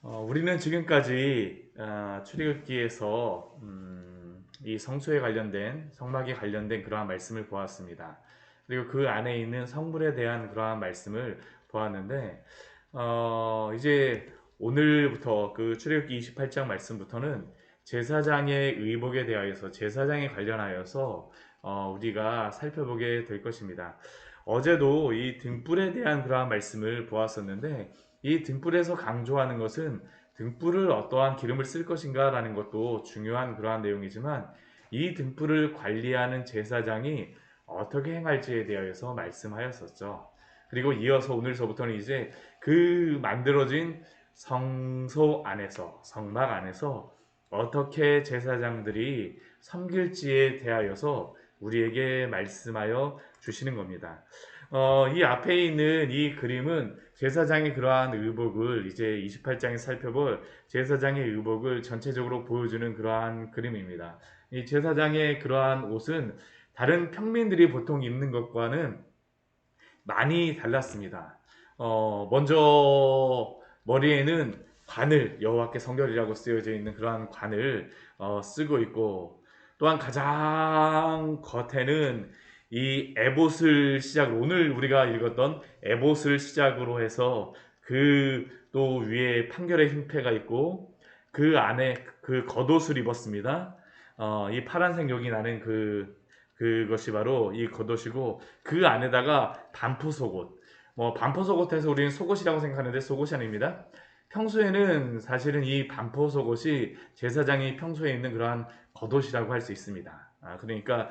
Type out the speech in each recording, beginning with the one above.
우리는 지금까지 출애굽기에서 이 성소에 관련된 성막에 관련된 그러한 말씀을 보았습니다. 그리고 그 안에 있는 성물에 대한 그러한 말씀을 보았는데 이제 오늘부터 그 출애굽기 28장 말씀부터는 제사장의 의복에 대하여서 제사장에 관련하여서 우리가 살펴보게 될 것입니다. 어제도 이 등불에 대한 그러한 말씀을 보았었는데 이 등불에서 강조하는 것은 등불을 어떠한 기름을 쓸 것인가 라는 것도 중요한 그러한 내용이지만 이 등불을 관리하는 제사장이 어떻게 행할지에 대하여서 말씀하였었죠. 그리고 이어서 오늘서부터는 이제 그 만들어진 성소 안에서 성막 안에서 어떻게 제사장들이 섬길지에 대하여서 우리에게 말씀하여 주시는 겁니다. 이 앞에 있는 이 그림은 제사장의 그러한 의복을 이제 28장에 살펴볼 제사장의 의복을 전체적으로 보여주는 그러한 그림입니다. 이 제사장의 그러한 옷은 다른 평민들이 보통 입는 것과는 많이 달랐습니다. 먼저 머리에는 관을 여호와께 성결이라고 쓰여져 있는 그러한 관을 쓰고 있고 또한 가장 겉에는 이 에봇을 시작으로 오늘 우리가 읽었던 에봇을 시작으로 해서 그 또 위에 판결의 흰패가 있고 그 안에 그 겉옷을 입었습니다. 이 파란색 여기 나는 그것이 바로 이 겉옷이고 그 안에다가 반포 속옷. 반포 속옷해서 우리는 속옷이라고 생각하는데 속옷이 아닙니다. 평소에는 사실은 이 반포 속옷이 제사장이 평소에 입는 그러한 겉옷이라고 할 수 있습니다. 그러니까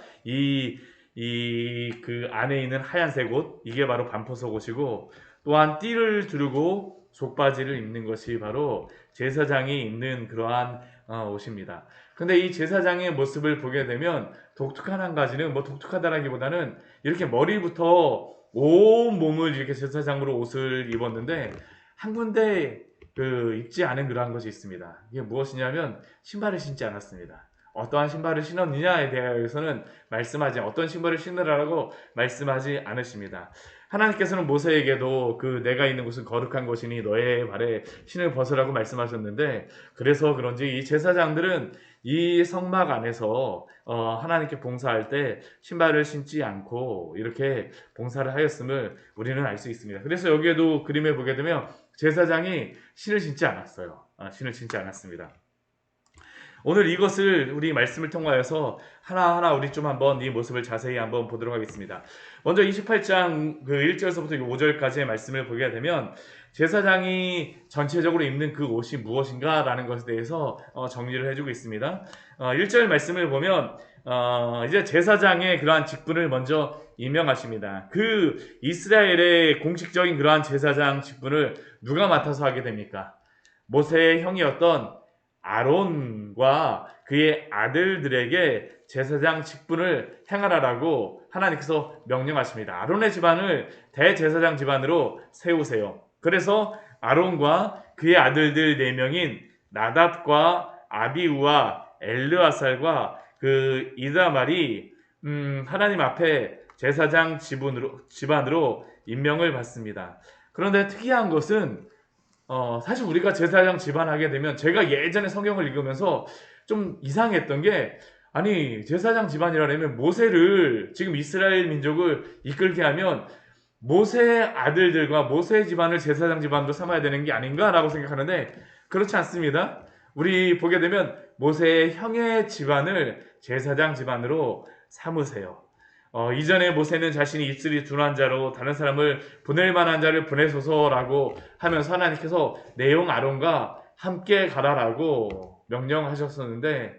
그 안에 있는 하얀색 옷 이게 바로 반포 속옷이고 또한 띠를 두르고 속바지를 입는 것이 바로 제사장이 입는 그러한 옷입니다. 근데 이 제사장의 모습을 보게 되면 독특한 한 가지는 독특하다라기보다는 이렇게 머리부터 온 몸을 이렇게 제사장으로 옷을 입었는데 한 군데 입지 않은 그러한 것이 있습니다. 이게 무엇이냐면 신발을 신지 않았습니다. 어떠한 신발을 신었느냐에 대해서는 말씀하지 어떤 신발을 신으라고 말씀하지 않으십니다. 하나님께서는 모세에게도 내가 있는 곳은 거룩한 곳이니 너의 발에 신을 벗으라고 말씀하셨는데 그래서 그런지 이 제사장들은 이 성막 안에서 하나님께 봉사할 때 신발을 신지 않고 이렇게 봉사를 하였음을 우리는 알 수 있습니다. 그래서 여기에도 그림에 보게 되면 제사장이 신을 신지 않았어요. 신을 신지 않았습니다. 오늘 이것을 우리 말씀을 통하여서 하나하나 우리 좀 한번 이 모습을 자세히 한번 보도록 하겠습니다. 먼저 28장 1절서부터 5절까지의 말씀을 보게 되면 제사장이 전체적으로 입는 그 옷이 무엇인가라는 것에 대해서 정리를 해주고 있습니다. 1절 말씀을 보면 이제 제사장의 그러한 직분을 먼저 임명하십니다. 그 이스라엘의 공식적인 그러한 제사장 직분을 누가 맡아서 하게 됩니까? 모세의 형이었던 아론과 그의 아들들에게 제사장 직분을 행하라라고 하나님께서 명령하십니다. 아론의 집안을 대제사장 집안으로 세우세요. 그래서 아론과 그의 아들들 4명인 나답과 아비우와 엘르아살과 그 이다말이 하나님 앞에 제사장 집안으로 임명을 받습니다. 그런데 특이한 것은 사실 우리가 제사장 집안 하게 되면 제가 예전에 성경을 읽으면서 좀 이상했던 게 아니 제사장 집안이라면 모세를 지금 이스라엘 민족을 이끌게 하면 모세의 아들들과 모세의 집안을 제사장 집안으로 삼아야 되는 게 아닌가라고 생각하는데 그렇지 않습니다. 우리 보게 되면 모세의 형의 집안을 제사장 집안으로 삼으세요. 이전에 모세는 자신이 입술이 둔한 자로 다른 사람을 보낼 만한 자를 보내소서라고 하면서 하나님께서 내용 아론과 함께 가라라고 명령하셨었는데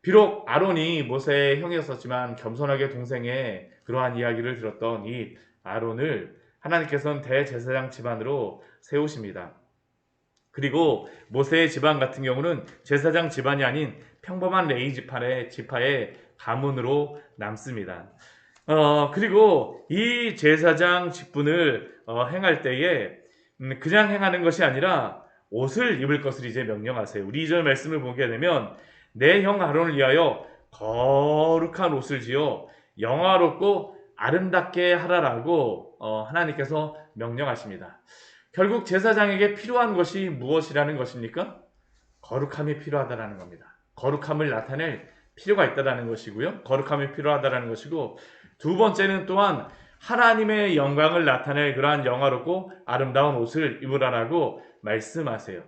비록 아론이 모세의 형이었었지만 겸손하게 동생의 그러한 이야기를 들었던 이 아론을 하나님께서는 대제사장 집안으로 세우십니다. 그리고 모세의 집안 같은 경우는 제사장 집안이 아닌 평범한 레위 지파의 가문으로 남습니다. 그리고 이 제사장 직분을 행할 때에 그냥 행하는 것이 아니라 옷을 입을 것을 이제 명령하세요. 우리 2절 말씀을 보게 되면 내 형 아론을 위하여 거룩한 옷을 지어 영화롭고 아름답게 하라라고 하나님께서 명령하십니다. 결국 제사장에게 필요한 것이 무엇이라는 것입니까? 거룩함이 필요하다라는 겁니다. 거룩함을 나타낼 필요가 있다라는 것이고요. 거룩함이 필요하다라는 것이고, 두 번째는 또한 하나님의 영광을 나타낼 그러한 영화롭고 아름다운 옷을 입으라라고 말씀하세요.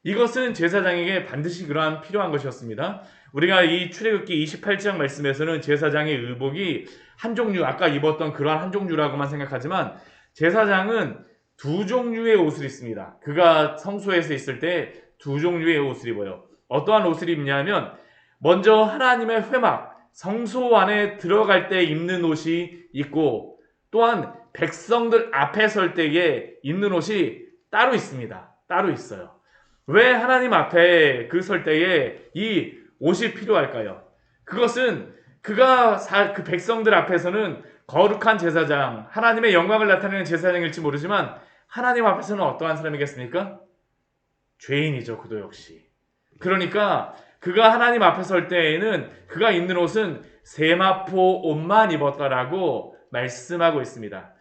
이것은 제사장에게 반드시 그러한 필요한 것이었습니다. 우리가 이 출애굽기 28장 말씀에서는 제사장의 의복이 한 종류, 아까 입었던 그러한 한 종류라고만 생각하지만 제사장은 두 종류의 옷을 입습니다. 그가 성소에서 있을 때 두 종류의 옷을 입어요. 어떠한 옷을 입냐면 먼저 하나님의 회막, 성소 안에 들어갈 때 입는 옷이 있고, 또한 백성들 앞에 설 때에 입는 옷이 따로 있습니다. 따로 있어요. 왜 하나님 앞에 그 설 때에 이 옷이 필요할까요? 그것은 그 백성들 앞에서는 거룩한 제사장, 하나님의 영광을 나타내는 제사장일지 모르지만 하나님 앞에서는 어떠한 사람이겠습니까? 죄인이죠. 그도 역시. 그러니까 그가 하나님 앞에 설 때에는 그가 입는 옷은 세마포 옷만 입었다라고 말씀하고 있습니다.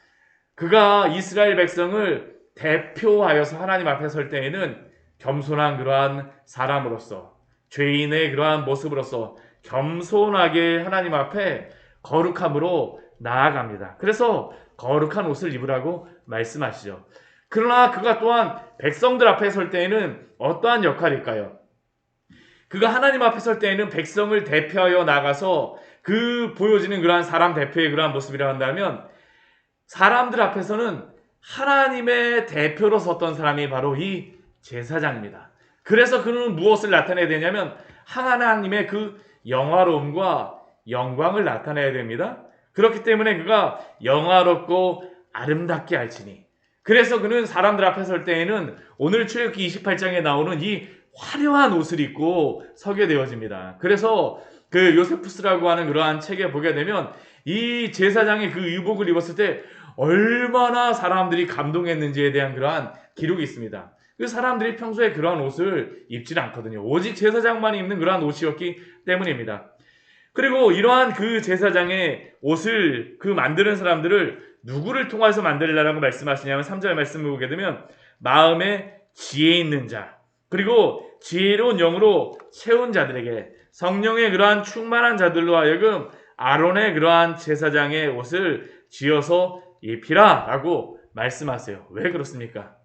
그가 이스라엘 백성을 대표하여서 하나님 앞에 설 때에는 겸손한 그러한 사람으로서, 죄인의 그러한 모습으로서 겸손하게 하나님 앞에 거룩함으로 나아갑니다. 그래서 거룩한 옷을 입으라고 말씀하시죠. 그러나 그가 또한 백성들 앞에 설 때에는 어떠한 역할일까요? 그가 하나님 앞에 설 때에는 백성을 대표하여 나가서 그 보여지는 그러한 사람 대표의 그러한 모습이라 한다면, 사람들 앞에서는 하나님의 대표로 섰던 사람이 바로 이 제사장입니다. 그래서 그는 무엇을 나타내야 되냐면 하나님의 그 영화로움과 영광을 나타내야 됩니다. 그렇기 때문에 그가 영화롭고 아름답게 할지니, 그래서 그는 사람들 앞에 설 때에는 오늘 출애굽기 28장에 나오는 이 화려한 옷을 입고 서게 되어집니다. 그래서 그 요세푸스라고 하는 그러한 책에 보게 되면 이 제사장이 그 의복을 입었을 때 얼마나 사람들이 감동했는지에 대한 그러한 기록이 있습니다. 그 사람들이 평소에 그러한 옷을 입지는 않거든요. 오직 제사장만 입는 그러한 옷이었기 때문입니다. 그리고 이러한 그 제사장의 옷을 그 만드는 사람들을 누구를 통해서 만들라라고 말씀하시냐면 3절 말씀을 보게 되면 마음에 지혜 있는 자, 그리고 지혜로운 영으로 채운 자들에게 성령의 그러한 충만한 자들로 하여금 아론의 그러한 제사장의 옷을 지어서 입히라 라고 말씀하세요. 왜 그렇습니까?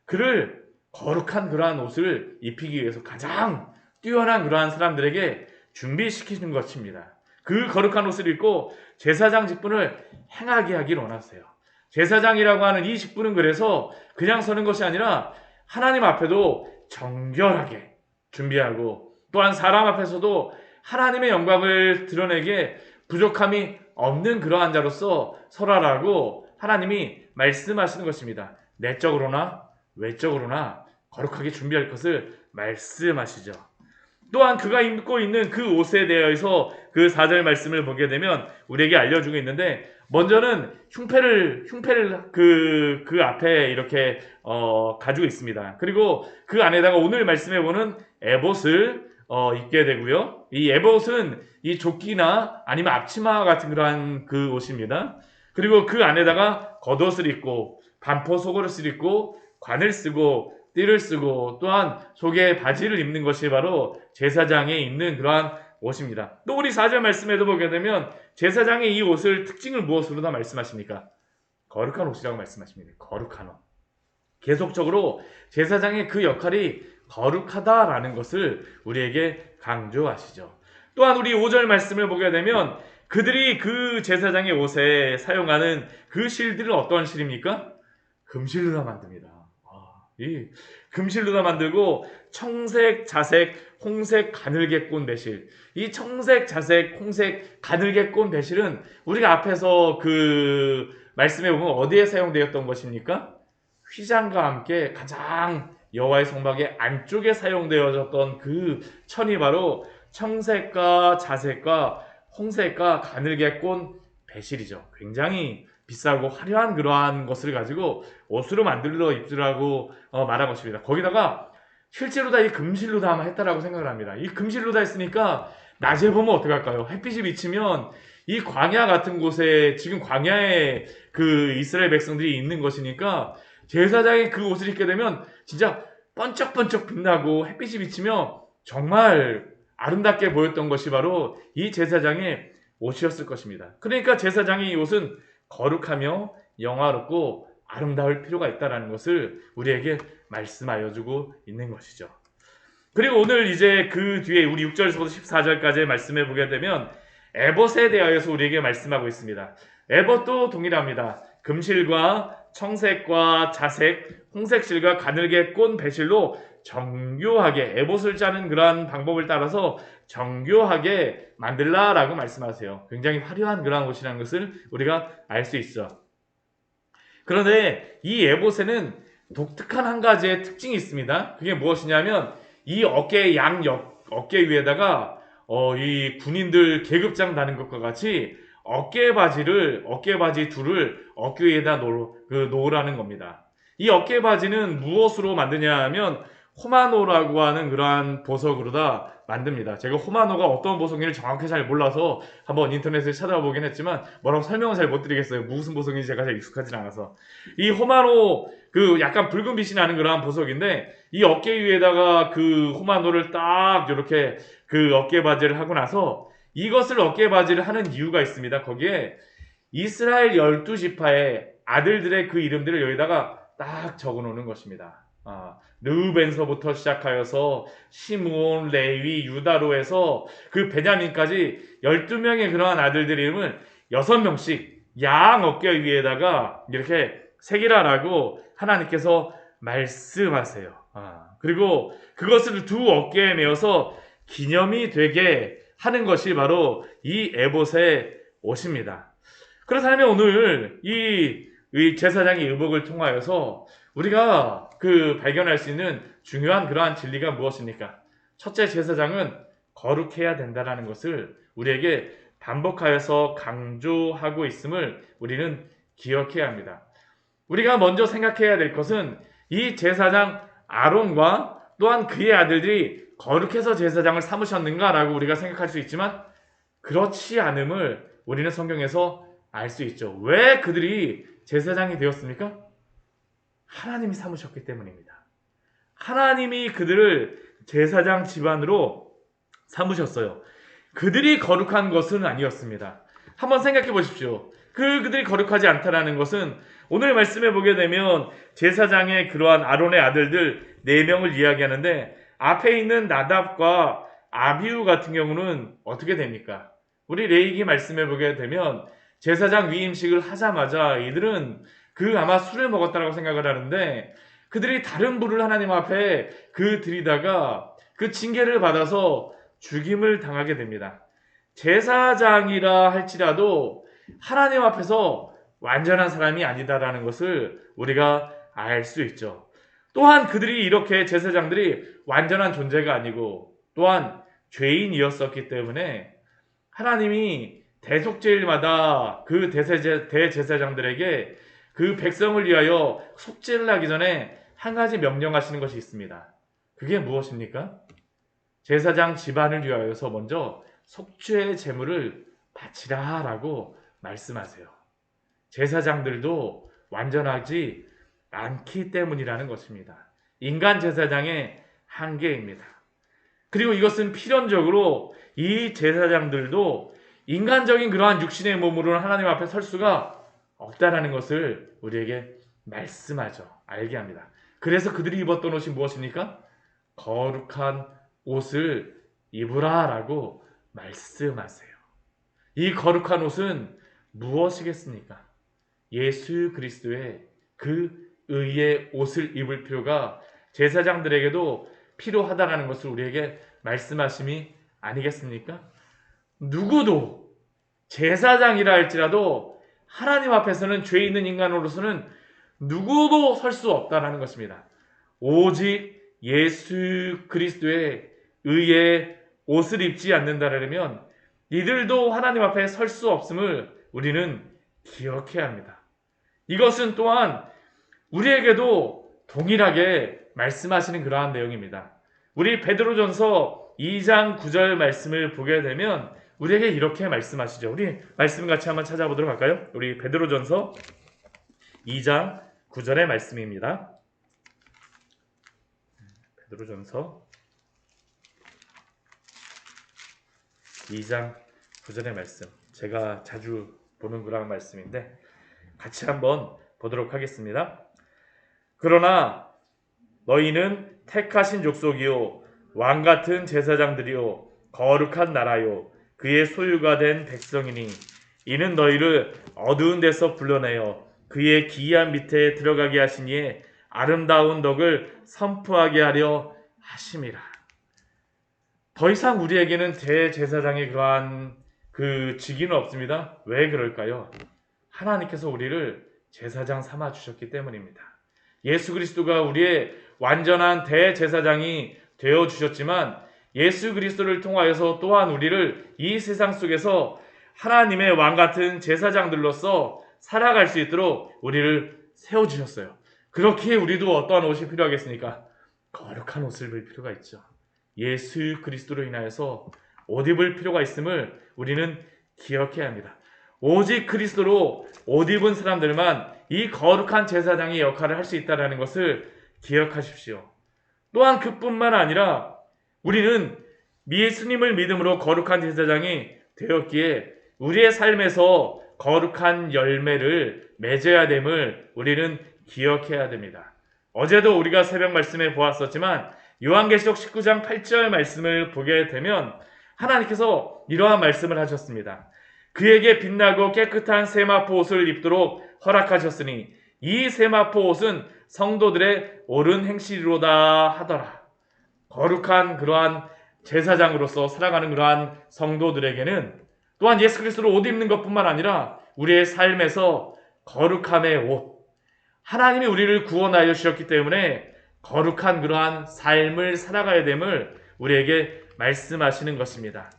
그를 거룩한 그러한 옷을 입히기 위해서 가장 뛰어난 그러한 사람들에게 준비시키는 것입니다. 그 거룩한 옷을 입고 제사장 직분을 행하게 하길 원하세요. 제사장이라고 하는 이 직분은 그래서 그냥 서는 것이 아니라 하나님 앞에도 정결하게 준비하고, 또한 사람 앞에서도 하나님의 영광을 드러내게 부족함이 없는 그러한 자로서 설하라고 하나님이 말씀하시는 것입니다. 내적으로나 외적으로나 거룩하게 준비할 것을 말씀하시죠. 또한 그가 입고 있는 그 옷에 대해서 그 4절 말씀을 보게 되면 우리에게 알려주고 있는데, 먼저는 흉패를 그 앞에 이렇게 가지고 있습니다. 그리고 그 안에다가 오늘 말씀해 보는 에봇을 입게 되고요. 이 에봇은 이 조끼나 아니면 앞치마 같은 그러한 그 옷입니다. 그리고 그 안에다가 겉옷을 입고 반포 속옷을 입고 관을 쓰고 띠를 쓰고 또한 속에 바지를 입는 것이 바로 제사장이 입는 그러한 옷입니다. 또 우리 4절 말씀에도 보게 되면 제사장의 이 옷을 특징을 무엇으로 다 말씀하십니까? 거룩한 옷이라고 말씀하십니다. 거룩한 옷. 계속적으로 제사장의 그 역할이 거룩하다라는 것을 우리에게 강조하시죠. 또한 우리 5절 말씀을 보게 되면 그들이 그 제사장의 옷에 사용하는 그 실들은 어떤 실입니까? 금실로 다 만듭니다. 이 금실로 다 만들고 청색, 자색, 홍색, 가늘게꼰 배실. 이 청색, 자색, 홍색, 가늘게꼰 배실은 우리가 앞에서 그 말씀해 보면 어디에 사용되었던 것입니까? 휘장과 함께 가장 여호와의 성막의 안쪽에 사용되어졌던 그 천이 바로 청색과 자색과 홍색과 가늘게꼰 배실이죠. 굉장히 비싸고 화려한 그러한 것을 가지고 옷으로 만들어 입으라고 말한 것입니다. 거기다가 실제로 다 이 금실로 다 했다라고 생각을 합니다. 이 금실로 다 했으니까 낮에 보면 어떡할까요? 햇빛이 비치면 이 광야 같은 곳에, 지금 광야에 그 이스라엘 백성들이 있는 것이니까 제사장이 그 옷을 입게 되면 진짜 번쩍번쩍 빛나고 햇빛이 비치며 정말 아름답게 보였던 것이 바로 이 제사장의 옷이었을 것입니다. 그러니까 제사장의 이 옷은 거룩하며 영화롭고 아름다울 필요가 있다는 것을 우리에게 말씀하여 주고 있는 것이죠. 그리고 오늘 이제 그 뒤에 우리 6절에서부터 14절까지의 말씀을 보게 되면 에봇에 대하여서 우리에게 말씀하고 있습니다. 에봇도 동일합니다. 금실과 청색과 자색, 홍색실과 가늘게 꼰 배실로 정교하게 에봇을 짜는 그러한 방법을 따라서 정교하게 만들라라고 말씀하세요. 굉장히 화려한 그러한 옷이라는 것을 우리가 알 수 있어. 그런데 이 에봇에는 독특한 한 가지의 특징이 있습니다. 그게 무엇이냐면 이 어깨 어깨 위에다가 이 군인들 계급장 다는 것과 같이 어깨 바지 둘을 어깨 위에다 놓으라는 겁니다. 이 어깨 바지는 무엇으로 만드냐 하면 호마노라고 하는 그러한 보석으로다 만듭니다. 제가 호마노가 어떤 보석인지 정확히 잘 몰라서 한번 인터넷에 찾아보긴 했지만 뭐라고 설명은 잘 못 드리겠어요. 무슨 보석인지 제가 잘 익숙하진 않아서. 이 호마노 그 약간 붉은 빛이 나는 그러한 보석인데 이 어깨 위에다가 그 호마노를 딱 이렇게 그 어깨 바지를 하고 나서 이것을 어깨 바지를 하는 이유가 있습니다. 거기에 이스라엘 12지파의 아들들의 그 이름들을 여기다가 딱 적어 놓는 것입니다. 르우벤서부터 시작하여서 시므온, 레위, 유다로 해서 그 베냐민까지 12명의 그러한 아들들 이름을 6명씩 양 어깨 위에다가 이렇게 새기라라고 하나님께서 말씀하세요. 그리고 그것을 두 어깨에 메어서 기념이 되게 하는 것이 바로 이 에봇의 옷입니다. 그렇다면 오늘 이 제사장의 의복을 통하여서 우리가 발견할 수 있는 중요한 그러한 진리가 무엇입니까? 첫째, 제사장은 거룩해야 된다는 것을 우리에게 반복하여서 강조하고 있음을 우리는 기억해야 합니다. 우리가 먼저 생각해야 될 것은 이 제사장 아론과 또한 그의 아들들이 거룩해서 제사장을 삼으셨는가라고 우리가 생각할 수 있지만 그렇지 않음을 우리는 성경에서 알 수 있죠. 왜 그들이 제사장이 되었습니까? 하나님이 삼으셨기 때문입니다. 하나님이 그들을 제사장 집안으로 삼으셨어요. 그들이 거룩한 것은 아니었습니다. 한번 생각해 보십시오. 그들이 거룩하지 않다라는 것은 오늘 말씀해 보게 되면 제사장의 그러한 아론의 아들들 4명을 이야기하는데 앞에 있는 나답과 아비후 같은 경우는 어떻게 됩니까? 우리 레위기 말씀해 보게 되면 제사장 위임식을 하자마자 이들은 아마 술을 먹었다라고 생각을 하는데 그들이 다른 불을 하나님 앞에 들이다가 그 징계를 받아서 죽임을 당하게 됩니다. 제사장이라 할지라도 하나님 앞에서 완전한 사람이 아니다라는 것을 우리가 알 수 있죠. 또한 그들이 이렇게 제사장들이 완전한 존재가 아니고 또한 죄인이었었기 때문에 하나님이 대속죄일마다 그 대제사장들에게 그 백성을 위하여 속죄를 하기 전에 한 가지 명령하시는 것이 있습니다. 그게 무엇입니까? 제사장 집안을 위하여서 먼저 속죄의 제물을 바치라 라고 말씀하세요. 제사장들도 완전하지 않기 때문이라는 것입니다. 인간 제사장의 한계입니다. 그리고 이것은 필연적으로 이 제사장들도 인간적인 그러한 육신의 몸으로는 하나님 앞에 설 수가 없다라는 것을 우리에게 말씀하죠. 알게 합니다. 그래서 그들이 입었던 옷이 무엇입니까? 거룩한 옷을 입으라 라고 말씀하세요. 이 거룩한 옷은 무엇이겠습니까? 예수 그리스도의 그 의의 옷을 입을 필요가 제사장들에게도 필요하다라는 것을 우리에게 말씀하심이 아니겠습니까? 누구도 제사장이라 할지라도 하나님 앞에서는 죄 있는 인간으로서는 누구도 설 수 없다라는 것입니다. 오직 예수 그리스도의 의의 옷을 입지 않는다라면 이들도 하나님 앞에 설 수 없음을 우리는 기억해야 합니다. 이것은 또한 우리에게도 동일하게 말씀하시는 그러한 내용입니다. 우리 베드로전서 2장 9절 말씀을 보게 되면 우리에게 이렇게 말씀하시죠. 우리 말씀 같이 한번 찾아보도록 할까요? 우리 베드로전서 2장 9절의 말씀입니다. 베드로전서 2장 9절의 말씀. 제가 자주 보는 그런 말씀인데 같이 한번 보도록 하겠습니다. 그러나 너희는 택하신 족속이요 왕같은 제사장들이요 거룩한 나라요 그의 소유가 된 백성이니 이는 너희를 어두운 데서 불러내어 그의 기이한 밑에 들어가게 하시니에 아름다운 덕을 선포하게 하려 하심이라. 더 이상 우리에게는 대제사장의 그러한 그 직위는 없습니다. 왜 그럴까요? 하나님께서 우리를 제사장 삼아 주셨기 때문입니다. 예수 그리스도가 우리의 완전한 대제사장이 되어 주셨지만 예수 그리스도를 통하여서 또한 우리를 이 세상 속에서 하나님의 왕 같은 제사장들로서 살아갈 수 있도록 우리를 세워주셨어요. 그렇게 우리도 어떠한 옷이 필요하겠습니까? 거룩한 옷을 입을 필요가 있죠. 예수 그리스도로 인하여서 옷 입을 필요가 있음을 우리는 기억해야 합니다. 오직 그리스도로 옷 입은 사람들만 이 거룩한 제사장의 역할을 할 수 있다는 것을 기억하십시오. 또한 그뿐만 아니라 우리는 예수님을 믿음으로 거룩한 제사장이 되었기에 우리의 삶에서 거룩한 열매를 맺어야 됨을 우리는 기억해야 됩니다. 어제도 우리가 새벽 말씀에 보았었지만 요한계시록 19장 8절 말씀을 보게 되면 하나님께서 이러한 말씀을 하셨습니다. 그에게 빛나고 깨끗한 세마포 옷을 입도록 허락하셨으니 이 세마포 옷은 성도들의 옳은 행실이로다 하더라. 거룩한 그러한 제사장으로서 살아가는 그러한 성도들에게는 또한 예수 그리스도로 옷 입는 것뿐만 아니라 우리의 삶에서 거룩함의 옷, 하나님이 우리를 구원하여 주셨기 때문에 거룩한 그러한 삶을 살아가야 됨을 우리에게 말씀하시는 것입니다.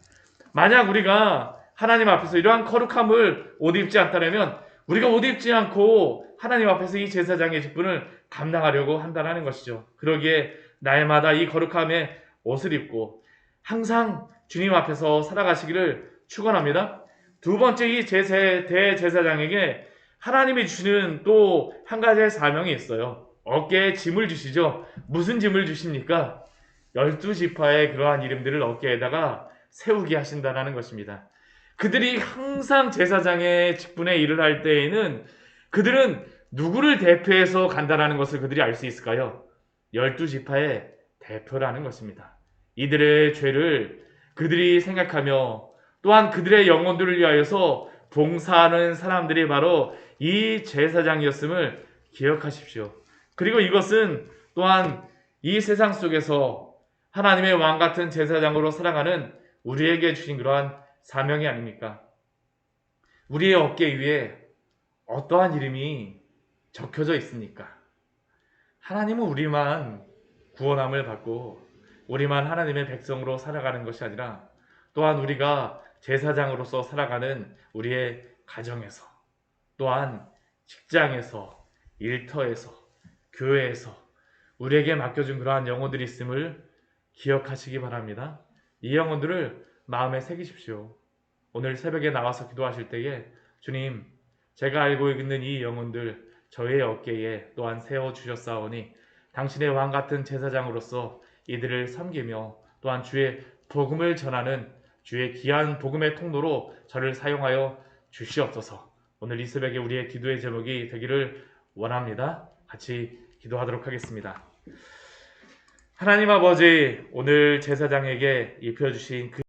만약 우리가 하나님 앞에서 이러한 거룩함을 옷 입지 않다면 우리가 옷 입지 않고 하나님 앞에서 이 제사장의 직분을 감당하려고 한다는 것이죠. 그러기에 날마다 이 거룩함의 옷을 입고 항상 주님 앞에서 살아가시기를 축원합니다. 두 번째, 이 대제사장에게 하나님이 주시는 또 한 가지의 사명이 있어요. 어깨에 짐을 주시죠. 무슨 짐을 주십니까? 12지파의 그러한 이름들을 어깨에다가 세우게 하신다는 것입니다. 그들이 항상 제사장의 직분에 일을 할 때에는 그들은 누구를 대표해서 간다는 것을 그들이 알 수 있을까요? 12지파의 대표라는 것입니다. 이들의 죄를 그들이 생각하며 또한 그들의 영혼들을 위하여서 봉사하는 사람들이 바로 이 제사장이었음을 기억하십시오. 그리고 이것은 또한 이 세상 속에서 하나님의 왕 같은 제사장으로 살아가는 우리에게 주신 그러한 사명이 아닙니까? 우리의 어깨 위에 어떠한 이름이 적혀져 있습니까? 하나님은 우리만 구원함을 받고 우리만 하나님의 백성으로 살아가는 것이 아니라 또한 우리가 제사장으로서 살아가는 우리의 가정에서 또한 직장에서 일터에서 교회에서 우리에게 맡겨준 그러한 영혼들이 있음을 기억하시기 바랍니다. 이 영혼들을 마음에 새기십시오. 오늘 새벽에 나와서 기도하실 때에 주님, 제가 알고 있는 이 영혼들 저의 어깨에 또한 세워주셨사오니 당신의 왕같은 제사장으로서 이들을 섬기며 또한 주의 복음을 전하는 주의 귀한 복음의 통로로 저를 사용하여 주시옵소서. 오늘 이 새벽에 우리의 기도의 제목이 되기를 원합니다. 같이 기도하도록 하겠습니다. 하나님 아버지, 오늘 제사장에게 입혀주신 그